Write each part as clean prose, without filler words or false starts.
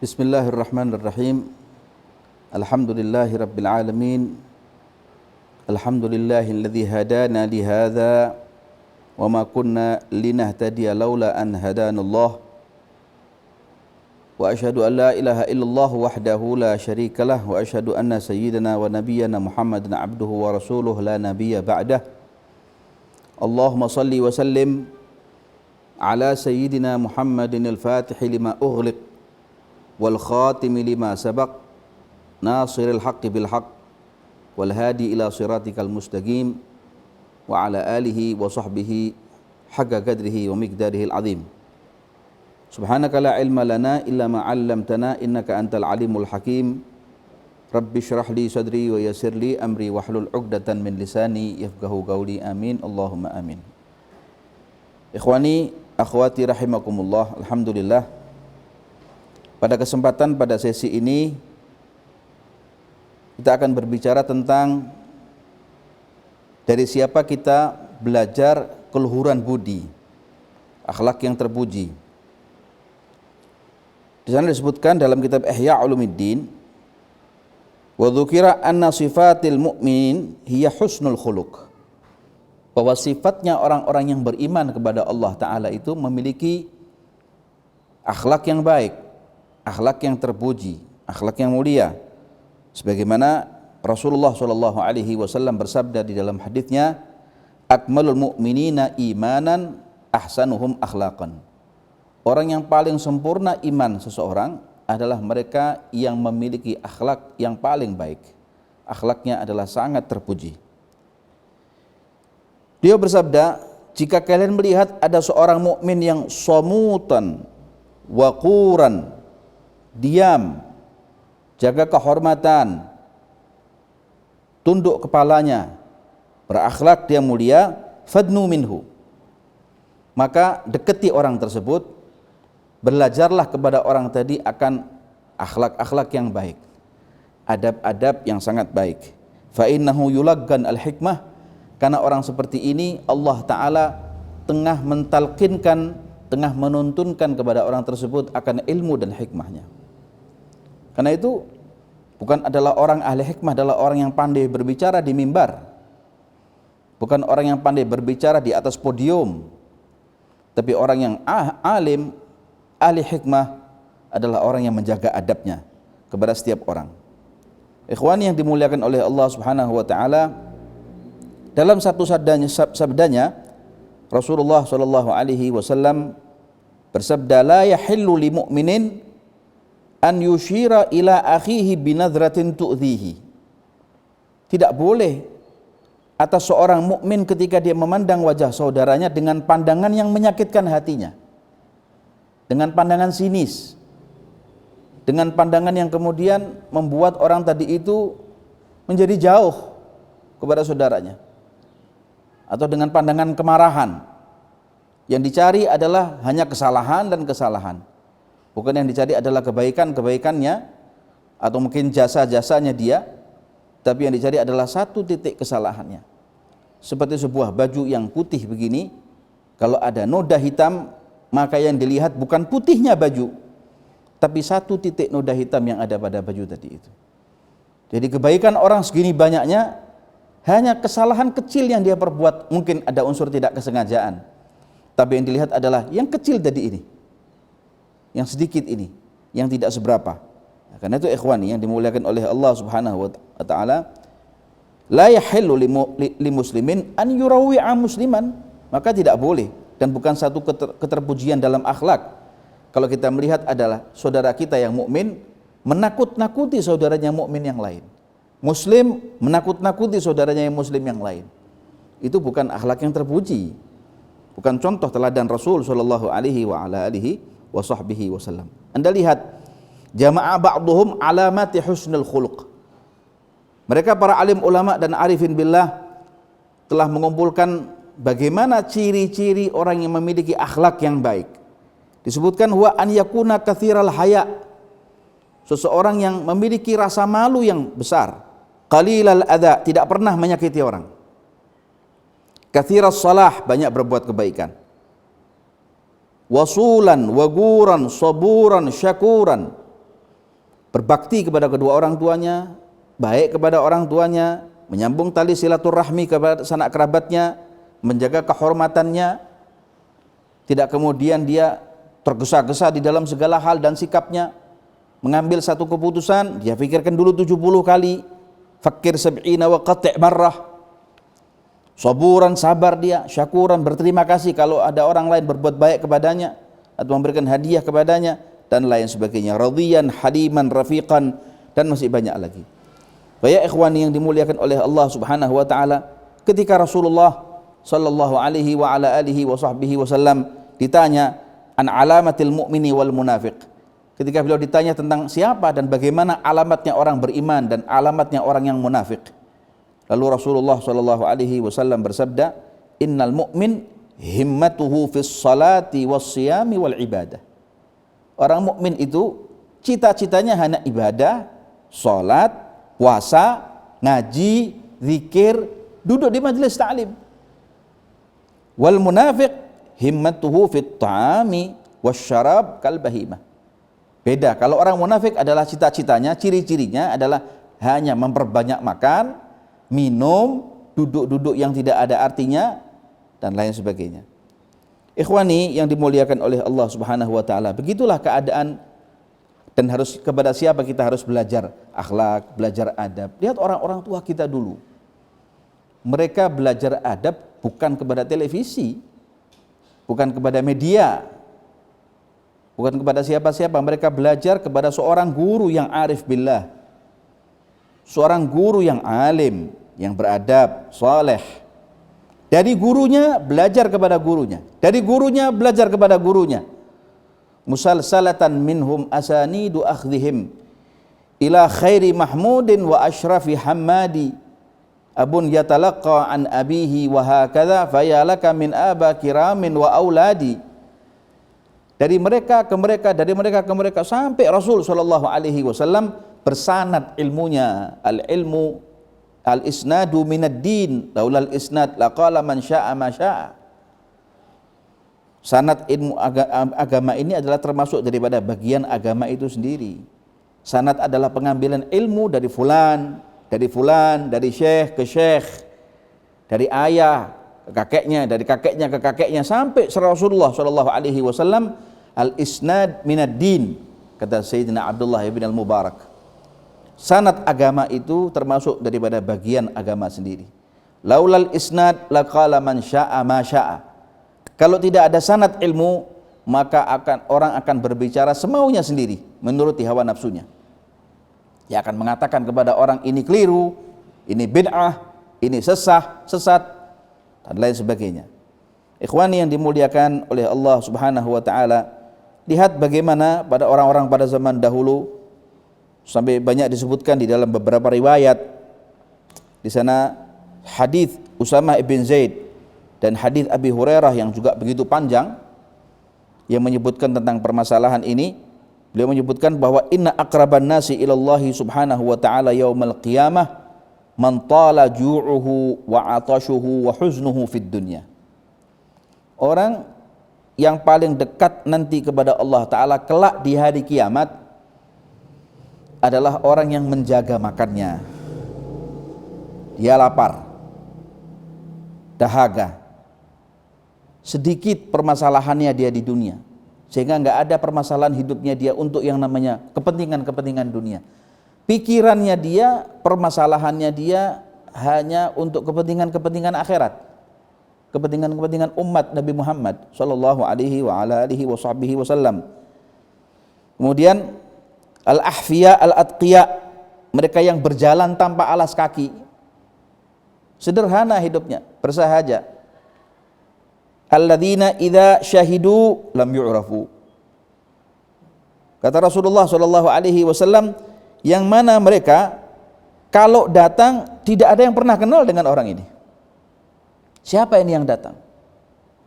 Bismillahirrahmanirrahim. Alhamdulillahi rabbil alamin. Alhamdulillahilladzi hadana li hadza wa ma kunna linahtadiya laula an hadanallah. Wa asyhadu an la ilaha illallah wahdahu la syarikalah wa asyhadu anna sayyidana wa nabiyyana Muhammadan abduhu wa rasuluhu la nabiyya ba'dah. Allahumma salli wa sallim ala sayyidina Muhammadin al-Fatihi lima ughliq wal khatimi lima sabaq nasiril haqqi bil haqq wal hadi ila siratikal mustaqim wa ala alihi wa sahbihi haqqa qadrihi wa miqdarihi al-azim. Subhanaka la ilma lana illa ma 'allamtana innaka antal alimul hakim. Rabbi shrah li sadri wa yassir li amri wahlul 'uqdatan min lisani yafqahu qawli. Amin Allahumma amin. Ikhwani akhwati rahimakumullah, alhamdulillah. Pada kesempatan pada sesi ini kita akan berbicara tentang dari siapa kita belajar keluhuran budi, akhlak yang terpuji. Di sana disebutkan dalam kitab Ihya Ulumuddin, wa dzukira anna sifatil mu'min hiya husnul khuluq, bahwa sifatnya orang-orang yang beriman kepada Allah Ta'ala itu memiliki akhlak yang baik, akhlak yang terpuji, akhlak yang mulia. Sebagaimana Rasulullah SAW bersabda di dalam hadisnya, akmalul mu'minina imanan ahsanuhum akhlaqan. Orang yang paling sempurna iman seseorang adalah mereka yang memiliki akhlak yang paling baik. Akhlaknya adalah sangat terpuji. Dia bersabda, jika kalian melihat ada seorang mukmin yang samutan, waquran, diam, jaga kehormatan, tunduk kepalanya, berakhlak dia mulia, fadnu minhu, maka deketi orang tersebut, belajarlah kepada orang tadi akan akhlak-akhlak yang baik, adab-adab yang sangat baik. Fa innahu yulaggan al-hikmah, karena orang seperti ini Allah Ta'ala tengah mentalkinkan, tengah menuntunkan kepada orang tersebut akan ilmu dan hikmahnya. Karena itu bukan adalah orang ahli hikmah adalah orang yang pandai berbicara di mimbar, bukan orang yang pandai berbicara di atas podium, tapi orang yang alim, ahli hikmah adalah orang yang menjaga adabnya kepada setiap orang. Ikhwani yang dimuliakan oleh Allah Subhanahu wa taala, dalam satu sabdanya Rasulullah sallallahu alaihi wasallam bersabda, la yahillu li mu'minin an yushira ila akhihi binadratin tu'dhihi. Tidak boleh atas seorang mukmin ketika dia memandang wajah saudaranya dengan pandangan yang menyakitkan hatinya, dengan pandangan sinis, dengan pandangan yang kemudian membuat orang tadi itu menjadi jauh kepada saudaranya, atau dengan pandangan kemarahan. Yang dicari adalah hanya kesalahan dan kesalahan, bukan yang dicari adalah kebaikan-kebaikannya atau mungkin jasa-jasanya dia, tapi yang dicari adalah satu titik kesalahannya. Seperti sebuah baju yang putih begini, kalau ada noda hitam, maka yang dilihat bukan putihnya baju, tapi satu titik noda hitam yang ada pada baju tadi itu. Jadi kebaikan orang segini banyaknya, hanya kesalahan kecil yang dia perbuat, mungkin ada unsur tidak kesengajaan, tapi yang dilihat adalah yang kecil tadi ini, yang sedikit ini, yang tidak seberapa. Nah, karena itu ikhwani yang dimuliakan oleh Allah Subhanahu wa taala, la yahillu li muslimin an yurawi'a musliman, maka tidak boleh dan bukan satu keterpujian dalam akhlak kalau kita melihat adalah saudara kita yang mukmin menakut-nakuti saudaranya mukmin yang lain, muslim menakut-nakuti saudaranya yang muslim yang lain. Itu bukan akhlak yang terpuji, bukan contoh teladan Rasul sallallahu alaihi wa ala alihi wa sahbihi wasallam. Anda lihat, jama'a ba'duhum alamati husnul khuluq. Mereka para alim ulama dan arifin billah telah mengumpulkan bagaimana ciri-ciri orang yang memiliki akhlak yang baik. Disebutkan huwa an yakuna katsiral haya, seseorang yang memiliki rasa malu yang besar, qalilal adza, tidak pernah menyakiti orang, katsiras salah, banyak berbuat kebaikan, wasulan, waguran, saburan, syakuran, berbakti kepada kedua orang tuanya, baik kepada orang tuanya, menyambung tali silaturahmi kepada sanak kerabatnya, menjaga kehormatannya, tidak kemudian dia tergesa-gesa di dalam segala hal dan sikapnya, mengambil satu keputusan, dia pikirkan dulu 70 kali, fakir sab'ina wa qati' marrah, saburan, sabar dia, syakuran, berterima kasih kalau ada orang lain berbuat baik kepadanya atau memberikan hadiah kepadanya, dan lain sebagainya, radhiyan, haliman, rafiqan, dan masih banyak lagi. Ya ikhwani yang dimuliakan oleh Allah Subhanahu wa taala, ketika Rasulullah sallallahu alaihi wa ala alihi wa sahbihi wasallam ditanya an alamatil mu'mini wal munafiq, ketika beliau ditanya tentang siapa dan bagaimana alamatnya orang beriman dan alamatnya orang yang munafik, lalu Rasulullah sallallahu alaihi wasallam bersabda, innal mu'min himmatuhu fis salati was siyami wal ibadah. Orang mukmin itu cita-citanya hanya ibadah, salat, puasa, ngaji, zikir, duduk di majelis ta'lim. Wal munafiq himmatuhu fit ta'ami wasyarab kal bahimah. Beda, kalau orang munafik adalah cita-citanya, ciri-cirinya adalah hanya memperbanyak makan, minum, duduk-duduk yang tidak ada artinya, dan lain sebagainya. Ikhwani yang dimuliakan oleh Allah Subhanahu wa taala, begitulah keadaan, dan harus kepada siapa kita harus belajar akhlak, belajar adab. Lihat orang-orang tua kita dulu. Mereka belajar adab bukan kepada televisi, bukan kepada media, bukan kepada siapa-siapa. Mereka belajar kepada seorang guru yang arif billah, seorang guru yang alim, yang beradab, saleh. Dari gurunya belajar kepada gurunya, dari gurunya belajar kepada gurunya. Musalsalatan minhum asanidu akhdhihim ila khairi mahmudin wa ashrafi hammadi, abun yatalaqqa an abihi wa hakadha fayalaka min aba kiramin wa auladi. Dari mereka ke mereka, dari mereka ke mereka, sampai Rasul sallallahu alaihi wasallam bersanad ilmunya. Al ilmu al-isnadu minad din, laulal isnad laqala man syaa ma syaa. Sanad ilmu agama ini adalah termasuk daripada bagian agama itu sendiri. Sanad adalah pengambilan ilmu dari fulan, dari syekh ke syekh, dari ayah ke kakeknya, dari kakeknya ke kakeknya, sampai Rasulullah sallallahu alaihi wasallam. Al-isnad minad din, kata Sayyidina Abdullah bin al-Mubarak. Sanad agama itu termasuk daripada bagian agama sendiri. Laulal isnad laqala man syaa ma syaa. Kalau tidak ada sanad ilmu, maka orang akan berbicara semaunya sendiri, menuruti hawa nafsunya. Dia akan mengatakan kepada orang ini keliru, ini bid'ah, ini sesat, dan lain sebagainya. Ikhwani yang dimuliakan oleh Allah Subhanahu wa taala, lihat bagaimana pada orang-orang pada zaman dahulu, sampai banyak disebutkan di dalam beberapa riwayat. Di sana hadis Usamah ibn Zaid dan hadis Abi Hurairah yang juga begitu panjang yang menyebutkan tentang permasalahan ini. Beliau menyebutkan bahwa inna aqraban nasi ilallahi subhanahu wa ta'ala yaumal qiyamah man tala ju'uhu wa atashuhu wa huznuhu fid dunya. Orang yang paling dekat nanti kepada Allah Ta'ala kelak di hari kiamat adalah orang yang menjaga makannya. Dia lapar, dahaga, sedikit permasalahannya dia di dunia, sehingga enggak ada permasalahan hidupnya dia untuk yang namanya kepentingan-kepentingan dunia. Pikirannya dia, permasalahannya dia hanya untuk kepentingan-kepentingan akhirat, kepentingan-kepentingan umat Nabi Muhammad sallallahu alaihi wa ala alihi wa sahbihi wasallam. Kemudian al-ahfiya al-atqiya, mereka yang berjalan tanpa alas kaki, sederhana hidupnya, bersahaja. Alladzina idza syahidu lam yu'rafu. Kata Rasulullah sallallahu alaihi wasallam, yang mana mereka kalau datang tidak ada yang pernah kenal dengan orang ini. Siapa ini yang datang?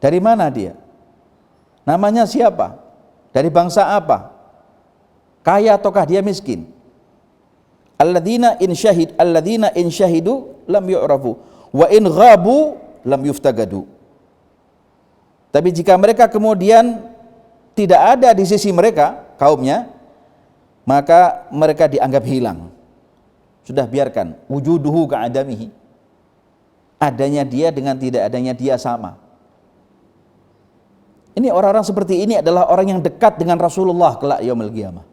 Dari mana dia? Namanya siapa? Dari bangsa apa? Kaya ataukah dia miskin? Alladzina in syahidu lam yu'rafu wa in ghabu lam yuftagadu. Tapi jika mereka kemudian tidak ada di sisi mereka, kaumnya, maka mereka dianggap hilang. Sudah biarkan, wujuduhu ka'adamihi, adanya dia dengan tidak adanya dia sama. Ini orang-orang seperti ini adalah orang yang dekat dengan Rasulullah kelak yaumul qiyamah.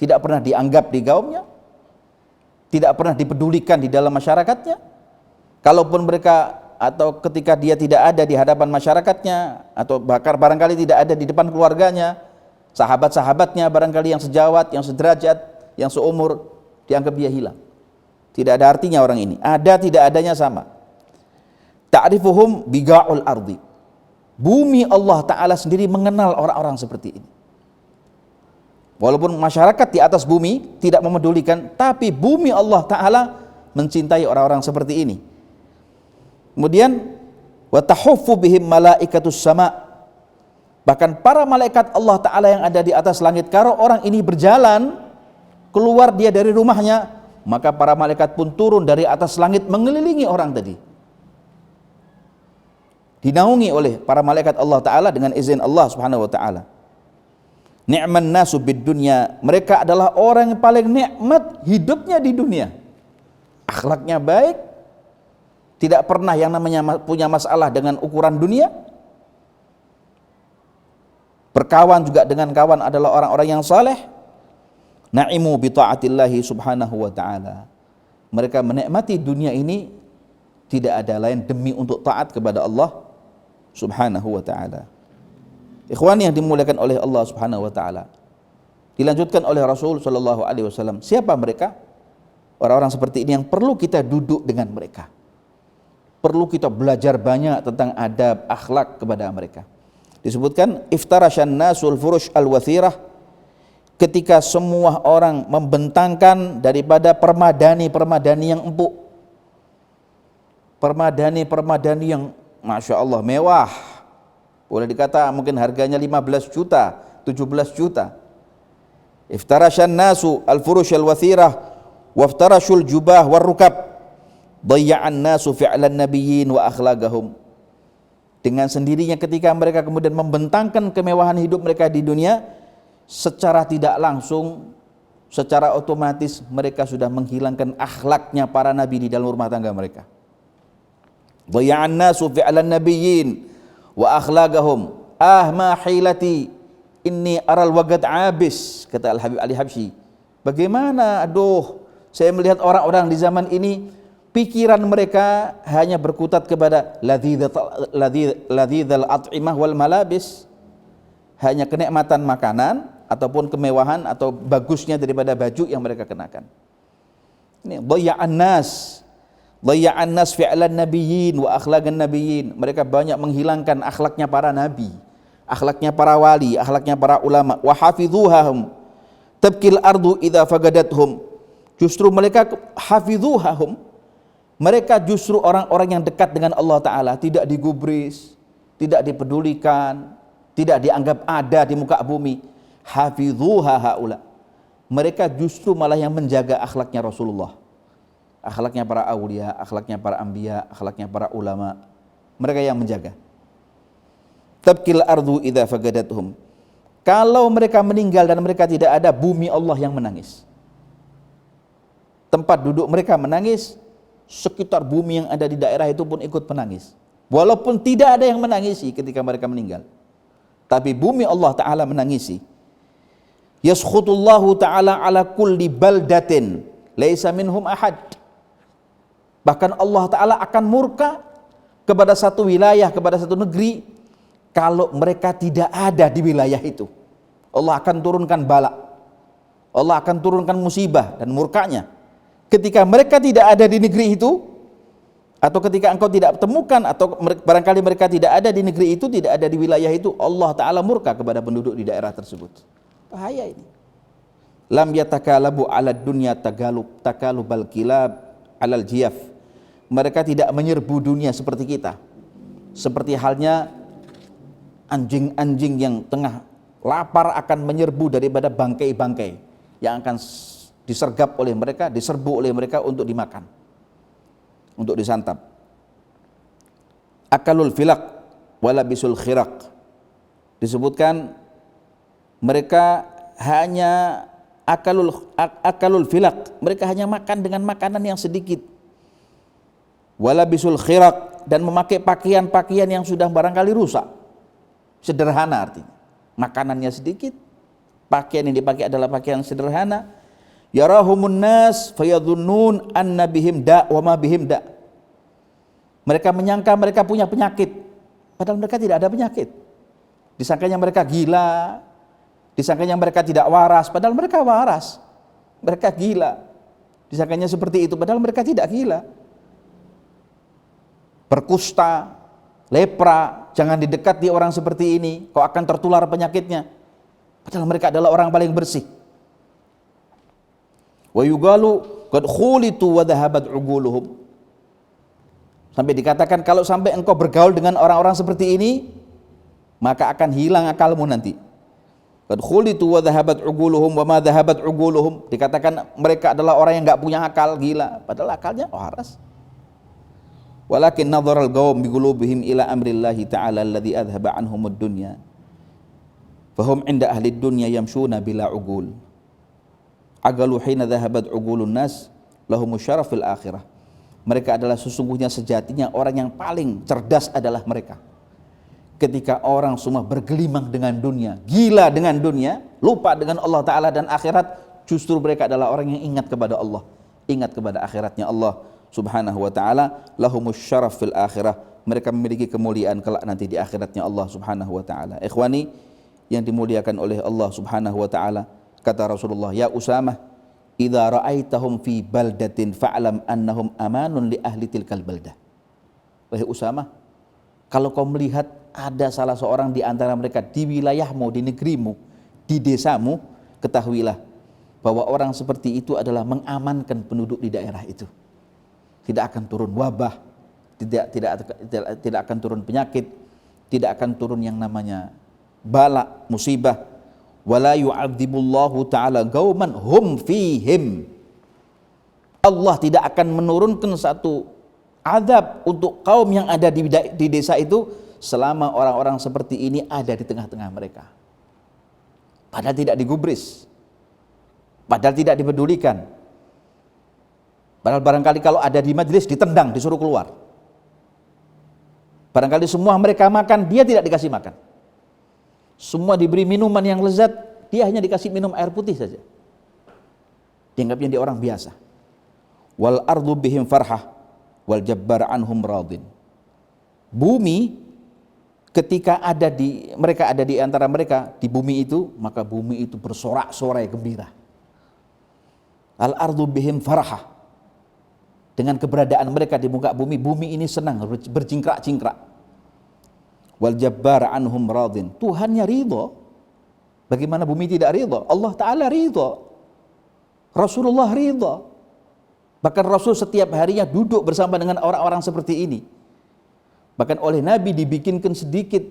Tidak pernah dianggap di kaumnya, tidak pernah dipedulikan di dalam masyarakatnya. Kalaupun mereka atau ketika dia tidak ada di hadapan masyarakatnya, atau bahkan barangkali tidak ada di depan keluarganya, sahabat-sahabatnya barangkali yang sejawat, yang sederajat, yang seumur, dianggap dia hilang. Tidak ada artinya orang ini. Ada tidak adanya sama. Ta'rifuhum biga'ul ardi. Bumi Allah Ta'ala sendiri mengenal orang-orang seperti ini. Walaupun masyarakat di atas bumi tidak memedulikan, tapi bumi Allah Ta'ala mencintai orang-orang seperti ini. Kemudian wa tahuffu bihim malaikatus sama. Bahkan para malaikat Allah Ta'ala yang ada di atas langit, kalau orang ini berjalan keluar dia dari rumahnya, maka para malaikat pun turun dari atas langit mengelilingi orang tadi, dinaungi oleh para malaikat Allah Ta'ala dengan izin Allah Subhanahu wa Ta'ala. Ni'man nasu bid dunya, mereka adalah orang yang paling nikmat hidupnya di dunia. Akhlaknya baik, tidak pernah yang namanya punya masalah dengan ukuran dunia. Berkawan juga dengan kawan adalah orang-orang yang saleh. Na'imu bi ta'atillahi subhanahu wa ta'ala. Mereka menikmati dunia ini tidak ada lain demi untuk taat kepada Allah subhanahu wa ta'ala. Ikhwan yang dimuliakan oleh Allah subhanahu wa ta'ala, dilanjutkan oleh Rasul sallallahu alaihi wasallam. Siapa mereka? Orang-orang seperti ini yang perlu kita duduk dengan mereka, perlu kita belajar banyak tentang adab, akhlak kepada mereka. Disebutkan iftarashan nasul furush al-wathirah, ketika semua orang membentangkan daripada permadani-permadani yang empuk, permadani-permadani yang Masya Allah mewah, boleh dikata mungkin harganya 15 juta, 17 juta. Iftarashan nasu al-furush al-wathirah waftarashul jubah warrukab, dayya'an nasu fi'lan nabiyyin wa akhlaqahum. Dengan sendirinya ketika mereka kemudian membentangkan kemewahan hidup mereka di dunia, secara tidak langsung, secara otomatis mereka sudah menghilangkan akhlaknya para nabi di dalam rumah tangga mereka. Dhayya'an nasu fi'lan nabiyyin wa akhlaqahum. Ma hilati inni aral wagad abis, kata Al-Habib Ali Habsyi. Bagaimana, aduh, saya melihat orang-orang di zaman ini pikiran mereka hanya berkutat kepada ladzizal at'imah wal malabis, hanya kenikmatan makanan ataupun kemewahan atau bagusnya daripada baju yang mereka kenakan. Ini dhayya'an nas fi'lan nabiyyin wa akhlaqan nabiyyin. Mereka banyak menghilangkan akhlaknya para nabi, akhlaknya para wali, akhlaknya para ulama. Wa hafidhuhum tabkil ardu idza fagadathum. Justru mereka hafidhuhum, mereka justru orang-orang yang dekat dengan Allah Ta'ala, tidak digubris, tidak dipedulikan, tidak dianggap ada di muka bumi. Hafidhuha haula, mereka justru malah yang menjaga akhlaknya Rasulullah, akhlaknya para aulia, akhlaknya para anbiya, akhlaknya para ulama. Mereka yang menjaga. Tabkil ardu idza fagadathum. Kalau mereka meninggal dan mereka tidak ada, bumi Allah yang menangis. Tempat duduk mereka menangis, sekitar bumi yang ada di daerah itu pun ikut menangis. Walaupun tidak ada yang menangisi ketika mereka meninggal, tapi bumi Allah Ta'ala menangisi. Yaskhutullahu ta'ala ala kulli baldatin laisa minhum ahad. Bahkan Allah Ta'ala akan murka kepada satu wilayah, kepada satu negeri, kalau mereka tidak ada di wilayah itu. Allah akan turunkan bala, Allah akan turunkan musibah dan murkanya. Ketika mereka tidak ada di negeri itu, atau ketika engkau tidak temukan, atau barangkali mereka tidak ada di negeri itu, tidak ada di wilayah itu, Allah Ta'ala murka kepada penduduk di daerah tersebut. Bahaya ini. Lam yatakalabu ala dunya takalubal kilab alal jiyaf. Mereka tidak menyerbu dunia seperti kita, seperti halnya anjing-anjing yang tengah lapar akan menyerbu daripada bangkai-bangkai yang akan disergap oleh mereka, diserbu oleh mereka untuk dimakan, untuk disantap. Akalul filak wala bisul khiraq. Disebutkan mereka hanya akalul filak, mereka hanya makan dengan makanan yang sedikit. Walabisul khiraq, dan memakai pakaian-pakaian yang sudah barangkali rusak. Sederhana artinya, makanannya sedikit, pakaian yang dipakai adalah pakaian sederhana. Yarahumun nas fayadhunnun anna bihim da wa ma bihim da. Mereka menyangka mereka punya penyakit, padahal mereka tidak ada penyakit. Disangkanya mereka gila, disangkanya mereka tidak waras, padahal mereka waras. Mereka gila, disangkanya seperti itu, padahal mereka tidak gila. Berkusta, lepra, jangan didekati orang seperti ini, kau akan tertular penyakitnya. Padahal mereka adalah orang paling bersih. Wa yugalu qad khulitu wa dhahabat uquluhum. Sampai dikatakan kalau sampai engkau bergaul dengan orang-orang seperti ini, maka akan hilang akalmu nanti. Qad khulitu wa dhahabat uquluhum wa ma dhahabat uquluhum. Dikatakan mereka adalah orang yang enggak punya akal, gila, padahal akalnya waras. Walakin nadhara al-qawm bi qulubihim ila amrillahi ta'ala alladhi adhhaba anhum ad-dunya. Fahum 'inda ahli ad-dunya yamshuna bila uqul. Agalu hina dhahabat uqulun nas lahum syaraf fil akhirah. Mereka adalah sesungguhnya sejatinya orang yang paling cerdas adalah mereka. Ketika orang semua bergelimang dengan dunia, gila dengan dunia, lupa dengan Allah Ta'ala dan akhirat, justru mereka adalah orang yang ingat kepada Allah, ingat kepada akhiratnya Allah Subhanahu wa ta'ala. Lahumus syaraf fil akhirah, mereka memiliki kemuliaan kelak nanti di akhiratnya Allah Subhanahu wa ta'ala. Ikhwani yang dimuliakan oleh Allah Subhanahu wa ta'ala, kata Rasulullah, ya Usamah, idza ra'aitahum fi baldatin fa'lam annahum amanun li ahli tilkal baldah. Wahai Usamah, kalau kau melihat ada salah seorang di antara mereka di wilayahmu, di negerimu, di desamu, ketahuilah bahwa orang seperti itu adalah mengamankan penduduk di daerah itu. Tidak akan turun wabah, tidak akan turun penyakit, tidak akan turun yang namanya bala, musibah. Wala yu'adzibullahu ta'ala qauman hum fihim. Allah tidak akan menurunkan satu azab untuk kaum yang ada di desa itu selama orang-orang seperti ini ada di tengah-tengah mereka. Padahal tidak digubris, padahal tidak dipedulikan. Padahal barangkali kalau ada di majelis ditendang, disuruh keluar. Barangkali semua mereka makan, dia tidak dikasih makan. Semua diberi minuman yang lezat, dia hanya dikasih minum air putih saja. Dianggapnya dia orang biasa. Wal ardu bihim farhah wal jabbar anhum radin. Bumi ketika mereka ada di antara mereka di bumi itu, maka bumi itu bersorak-sorai gembira. Al ardu bihim farhah. Dengan keberadaan mereka di muka bumi, bumi ini senang, berjingkrak-jingkrak. Wal jabbar anhum radin. Tuhannya ridho. Bagaimana bumi tidak ridho? Allah Ta'ala ridho. Rasulullah ridho. Bahkan Rasul setiap harinya duduk bersama dengan orang-orang seperti ini. Bahkan oleh Nabi dibikinkan sedikit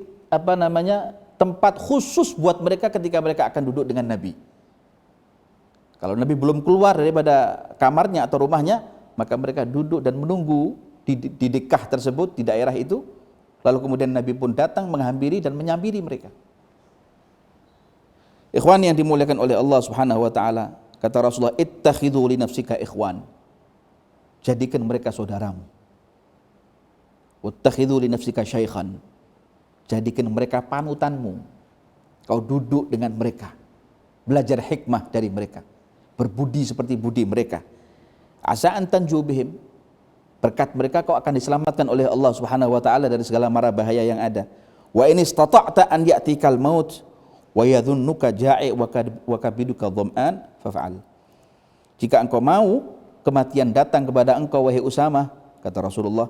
tempat khusus buat mereka ketika mereka akan duduk dengan Nabi. Kalau Nabi belum keluar daripada kamarnya atau rumahnya, maka mereka duduk dan menunggu di dekah tersebut, di daerah itu. Lalu kemudian Nabi pun datang menghampiri dan menyambiri mereka. Ikhwan yang dimuliakan oleh Allah Subhanahu wa ta'ala, kata Rasulullah, ittakhidhu li nafsika ikhwan. Jadikan mereka saudaramu. Wattakhidhu li nafsika syaikhan. Jadikan mereka panutanmu. Kau duduk dengan mereka, belajar hikmah dari mereka, berbudi seperti budi mereka. Asa an tanju bihim, berkat mereka kau akan diselamatkan oleh Allah Subhanahu wa ta'ala dari segala mara bahaya yang ada. Wa in istata'ta an ya'tikal maut wa yadhunnuka ja'i wa kabiduka dham'an faf'al. Jika engkau mau kematian datang kepada engkau wahai Usamah, kata Rasulullah,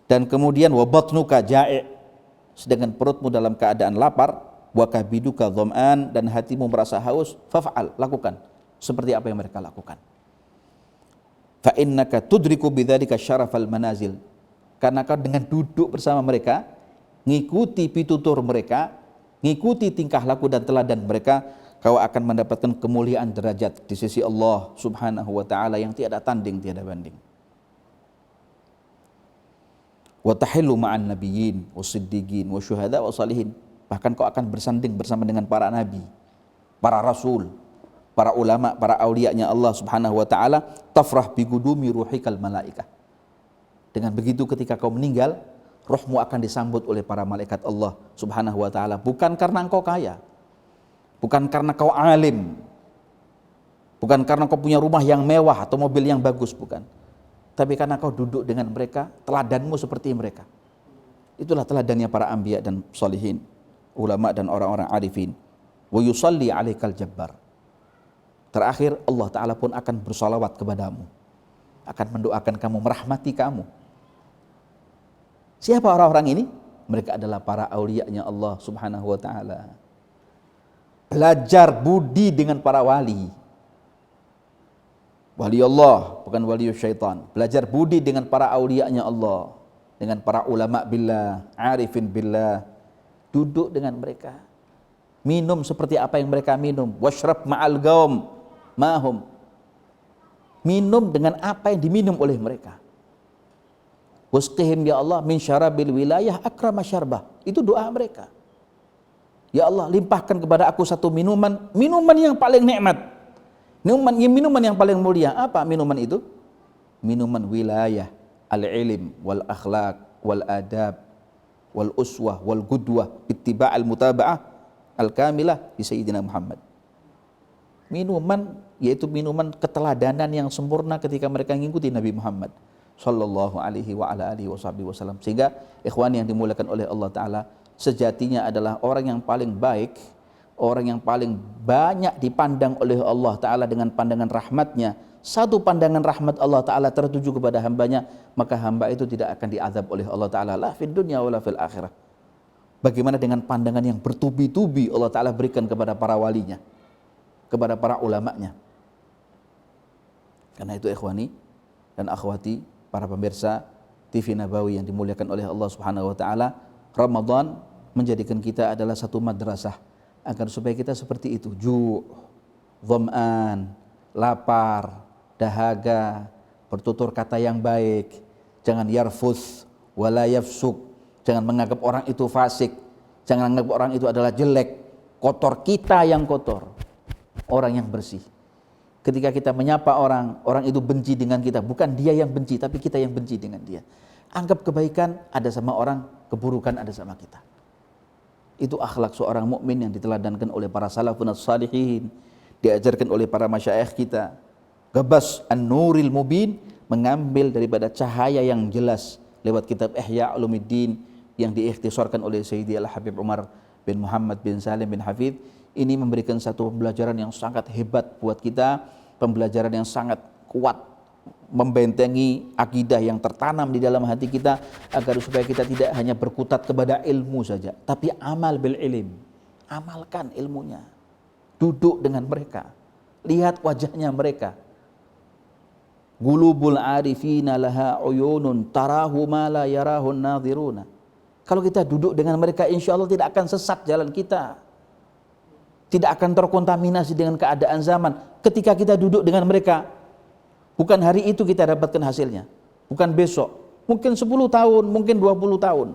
dan kemudian wa batnuka ja'i, sedangkan perutmu dalam keadaan lapar, wa kabiduka dham'an, dan hatimu merasa haus, faf'al, lakukan seperti apa yang mereka lakukan. Fa innaka tudriku bidzalika syarafal manazil, karena kau dengan duduk bersama mereka, ngikuti pitutur mereka, ngikuti tingkah laku dan teladan mereka, kau akan mendapatkan kemuliaan derajat di sisi Allah Subhanahu wa ta'ala yang tiada tanding, tiada banding. Wa tahillu ma'an nabiyyin wasiddiqin wasyuhada wasalihin, bahkan kau akan bersanding bersama dengan para nabi, para rasul, para ulama, para aulianya Allah Subhanahu wa taala, tafrah bi qudumi ruhikal malaikah. Dengan begitu ketika kau meninggal, rohmu akan disambut oleh para malaikat Allah Subhanahu wa taala, bukan karena engkau kaya, bukan karena kau alim, bukan karena kau punya rumah yang mewah atau mobil yang bagus, bukan. Tapi karena kau duduk dengan mereka, teladanmu seperti mereka. Itulah teladannya para anbiya dan sholihin, ulama dan orang-orang arifin. Wa yusalli alaikal jabbar. Terakhir Allah Ta'ala pun akan bersalawat kepadamu, akan mendoakan kamu, merahmati kamu. Siapa orang-orang ini? Mereka adalah para aulianya Allah Subhanahu wa taala. Belajar budi dengan para wali. Wali Allah, bukan wali syaitan. Belajar budi dengan para aulianya Allah, dengan para ulama billah, arifin billah. Duduk dengan mereka. Minum seperti apa yang mereka minum. Washrab ma'al gaum mahum. Minum dengan apa yang diminum oleh mereka. Wasqihim ya Allah min syarabil wilayah akrama syarbah. Itu doa mereka. Ya Allah, limpahkan kepada aku satu minuman, minuman yang paling nikmat. Minuman yang paling mulia. Apa minuman itu? Minuman wilayah, al-ilm, wal akhlaq, wal adab, wal uswah, wal qudwah, ittiba' al-mutaba'ah al-kamilah di Sayyidina Muhammad. Minuman, yaitu minuman keteladanan yang sempurna ketika mereka mengikuti Nabi Muhammad sallallahu alaihi wa ala alihi wasallam. Sehingga ikhwan yang dimuliakan oleh Allah Ta'ala, sejatinya adalah orang yang paling baik, orang yang paling banyak dipandang oleh Allah Ta'ala dengan pandangan rahmatnya. Satu pandangan rahmat Allah Ta'ala tertuju kepada hambanya, maka hamba itu tidak akan diazab oleh Allah Ta'ala la fid dunya wala fil akhirah. Bagaimana dengan pandangan yang bertubi-tubi Allah Ta'ala berikan kepada para walinya, kepada para ulamanya. Karena itu ikhwani dan akhwati, para pemirsa TV Nabawi yang dimuliakan oleh Allah Subhanahu wa taala, Ramadan menjadikan kita adalah satu madrasah agar supaya kita seperti itu, dhama'an, lapar, dahaga, bertutur kata yang baik, jangan yarfus wala yafsuk, jangan menganggap orang itu fasik, jangan menganggap orang itu adalah jelek, kotor, kita yang kotor, orang yang bersih. Ketika kita menyapa orang, orang itu benci dengan kita, bukan dia yang benci, tapi kita yang benci dengan dia. Anggap kebaikan ada sama orang, keburukan ada sama kita. Itu akhlak seorang mukmin yang diteladankan oleh para salafun as-salihin, diajarkan oleh para masyayikh kita. Gabas an-nuril mubin, mengambil daripada cahaya yang jelas lewat kitab Ihya Ulumuddin yang diikhtisarkan oleh Sayyidi Al-Habib Umar bin Muhammad bin Salim bin Hafidh. Ini memberikan satu pembelajaran yang sangat hebat buat kita, pembelajaran yang sangat kuat, membentengi akidah yang tertanam di dalam hati kita, agar supaya kita tidak hanya berkutat kepada ilmu saja, tapi amal bil ilm, amalkan ilmunya, duduk dengan mereka, lihat wajahnya mereka. Gulubul arifina laha uyunun tarahu ma la yarahun nadhiruna. Kalau kita duduk dengan mereka, insya Allah tidak akan sesat jalan kita, tidak akan terkontaminasi dengan keadaan zaman. Ketika kita duduk dengan mereka, bukan hari itu kita dapatkan hasilnya, bukan besok, mungkin 10 tahun, mungkin 20 tahun,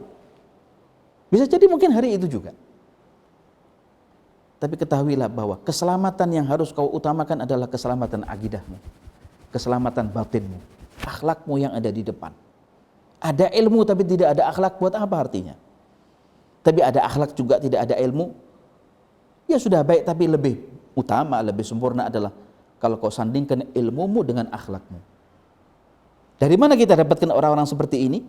bisa jadi mungkin hari itu juga. Tapi ketahuilah bahwa keselamatan yang harus kau utamakan adalah keselamatan akidahmu, keselamatan batinmu, akhlakmu yang ada di depan. Ada ilmu tapi tidak ada akhlak, buat apa artinya? Tapi ada akhlak juga tidak ada ilmu, ya sudah baik, tapi lebih utama, lebih sempurna adalah kalau kau sandingkan ilmumu dengan akhlakmu. Dari mana kita dapatkan orang-orang seperti ini?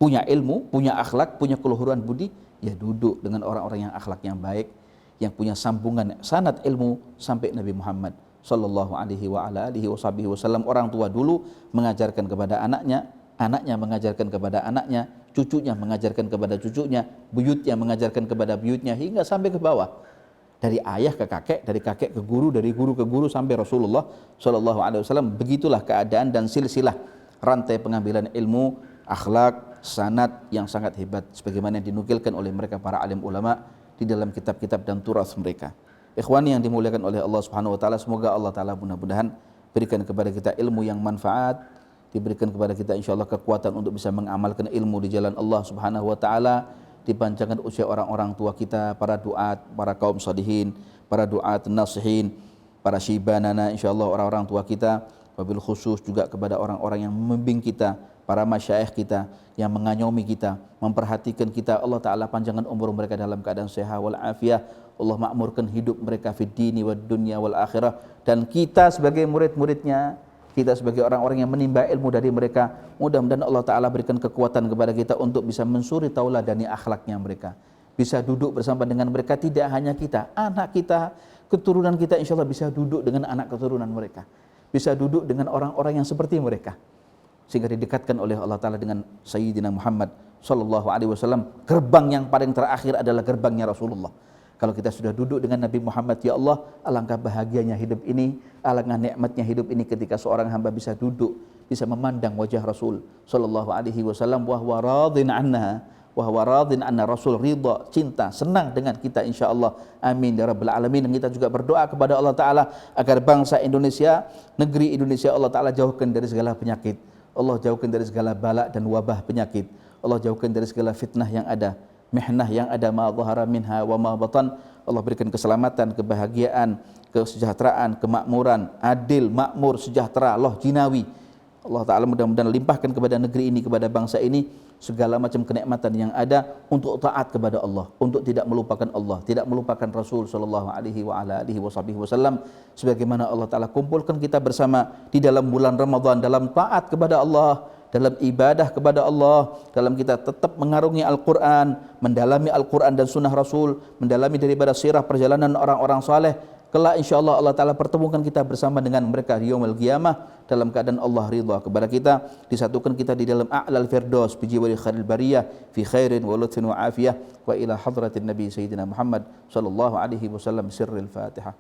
Punya ilmu, punya akhlak, punya keluhuran budi, ya duduk dengan orang-orang yang akhlak yang baik, yang punya sambungan sanad ilmu sampai Nabi Muhammad sallallahu alaihi wa ala alihi wasallam. Orang tua dulu mengajarkan kepada anaknya, anaknya mengajarkan kepada anaknya, cucunya mengajarkan kepada cucunya, buyutnya mengajarkan kepada buyutnya, hingga sampai ke bawah. Dari ayah ke kakek, dari kakek ke guru, dari guru ke guru sampai Rasulullah sallallahu alaihi wasallam. Begitulah keadaan dan silsilah rantai pengambilan ilmu, akhlak, sanad yang sangat hebat sebagaimana yang dinukilkan oleh mereka para alim ulama di dalam kitab-kitab dan turas mereka. Ikhwani yang dimuliakan oleh Allah Subhanahu wa taala, semoga Allah taala mudah-mudahan berikan kepada kita ilmu yang manfaat, diberikan kepada kita insyaallah kekuatan untuk bisa mengamalkan ilmu di jalan Allah Subhanahu wa taala, dipanjangkan usia orang-orang tua kita, para duat, para kaum salihin, para duat nasihin, para syibanana insyaallah orang-orang tua kita, wabil khusus juga kepada orang-orang yang membimbing kita, para masyayikh kita yang mengayomi kita, memperhatikan kita. Allah Ta'ala panjangkan umur mereka dalam keadaan sehat wal afiah. Allah makmurkan hidup mereka fid dini wad dunya wal akhirah. Dan kita sebagai murid-muridnya, kita sebagai orang-orang yang menimba ilmu dari mereka, mudah-mudahan Allah Ta'ala berikan kekuatan kepada kita untuk bisa mensuri tauladani akhlaknya mereka, bisa duduk bersama dengan mereka. Tidak hanya kita, anak kita, keturunan kita insyaallah bisa duduk dengan anak keturunan mereka, bisa duduk dengan orang-orang yang seperti mereka, sehingga didekatkan oleh Allah Ta'ala dengan Sayyidina Muhammad sallallahu alaihi wasallam. Gerbang yang paling terakhir adalah gerbangnya Rasulullah. Kalau kita sudah duduk dengan Nabi Muhammad, ya Allah, alangkah bahagianya hidup ini, alangkah nikmatnya hidup ini ketika seorang hamba bisa duduk, bisa memandang wajah Rasul sallallahu alaihi wasallam, wa huwa radin anha, wa huwa radin anna, Rasul ridha, cinta, senang dengan kita insyaallah. Amin ya rabbal alamin. Dan kita juga berdoa kepada Allah Ta'ala agar bangsa Indonesia, negeri Indonesia, Allah Ta'ala jauhkan dari segala penyakit, Allah jauhkan dari segala bala dan wabah penyakit, Allah jauhkan dari segala fitnah yang ada, mihnah yang ada, ma dhahara minha wa ma batan. Allah berikan keselamatan, kebahagiaan, kesejahteraan, kemakmuran, adil, makmur, sejahtera, Allah jinawi. Allah Ta'ala mudah-mudahan limpahkan kepada negeri ini, kepada bangsa ini segala macam kenikmatan yang ada untuk taat kepada Allah, untuk tidak melupakan Allah, tidak melupakan Rasul sallallahu alaihi wa ala alihi wasallam, sebagaimana Allah Ta'ala kumpulkan kita bersama di dalam bulan Ramadan dalam taat kepada Allah, dalam ibadah kepada Allah, dalam kita tetap mengarungi Al-Quran, mendalami Al-Quran dan sunnah Rasul, mendalami daripada sirah perjalanan orang-orang saleh. Kelak insyaallah Allah Ta'ala pertemukan kita bersama dengan mereka di yaumul qiyamah dalam keadaan Allah ridha kepada kita, disatukan kita di dalam a'lal firdaus bi jiwari khairil bariyah fi khairin wa lutfin wa afiyah wa ila hadratin nabi sayyidina Muhammad sallallahu alaihi wasallam sirril Fatihah.